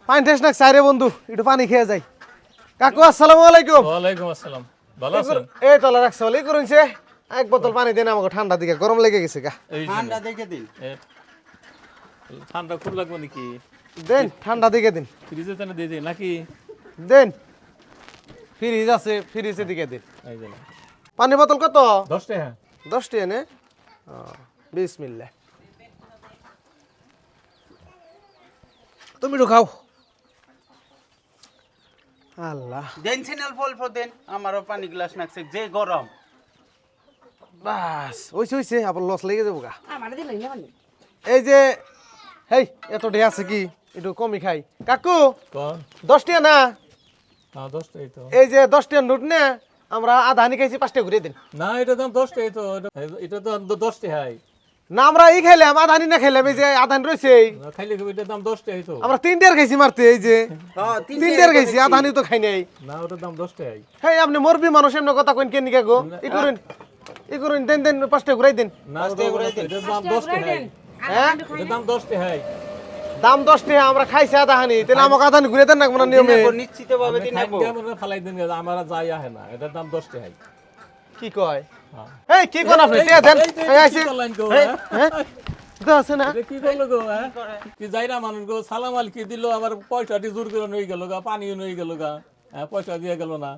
পানি টেস্ট না চাই রে বন্ধু, একটু পানি খেয়ে যাই। কাকু আসসালামু আলাইকুম। ওয়ালাইকুম আসসালাম। ভালো আছেন? এই তলা রাখছে বলে করুনছে, এক বোতল পানি দেন আমাকে, ঠান্ডা দিকে গরম লেগে গেছে গা। এই যে ঠান্ডা দেখে দিন। এ, ঠান্ডা খুব লাগবে নাকি? দেন ঠান্ডা দিকে দিন, ফ্রিজে তেনে দিয়ে দিই নাকি? দেন ফ্রিজ আছে, ফ্রিজের দিকে দিন। এই যে না। পানি বোতল কত? 10 টাকা। 10 টাকা নে। বিসমিল্লাহ। তুমি তো খাও। আল্লাহ, দেন সিনাল ফল দেন, আমারও পানি গ্লাস নাকছে যে গরম। বাস ওইছে ওইছে, আবার লস লেগে যাবো গা। আমার দিলে না মানে এই যে হেই, এত ডে আছে কি, একটু কমই খাই। কাকু কোন? 10 টাকা না, হ্যাঁ 10 টাকাই তো। এই যে 10 টাকা নোট না, আমরা আধা হানি খাইছি, 5 টাকা ঘুরিয়ে দিন। না এটা দাম 10 টাকাই তো। এটা তো 10 টাকাই। না আমরা এই খাইলাম, আধা হানি না খাইলাম, এই যে আধা হানি রয়েছে, না খাইলে কি এটা দাম 10 টাকাই তো। আমরা 3 টাকা খাইছি মারতে, এই যে হ্যাঁ 3 টাকা খাইছি, আধা হানি তো খাই নাই। না ওটার দাম 10 টাকাই। হেই আপনি মরবি মানুষ, এমন কথা কইন কেন নিকা গো? ই করুন, দেন দেন 5 টাকা ঘুরাই দেন। না এটার দাম 10 টাকাই। হ্যাঁ এটার দাম 10 টাকাই। দাম 10 টাকা, আমরা খাইছি আধা হানি, তাহলে আমাকে আধা হানি ঘুরে দেন না কোনো নিয়মে। নিশ্চিত ভাবে দিন নেবো। কেমন ফালাই দিন, আমার যাই আহে না। এটার দাম 10 টাকাই। কি কয়? হ্যাঁ। এই কি কোন আপনি টিয়া দেন। এই আইছে, কি করলেন গো, হ্যাঁ হ্যাঁ? তো আছে না। এটা কি করলো গো, হ্যাঁ? কি যাইরা মানুষ গো, সালাম আলকি দিল, আবার পয়সাটি জোর করে নিয়ে গেল গা, পানিও নিয়ে গেল গা, হ্যাঁ, পয়সা দিয়ে গেল না।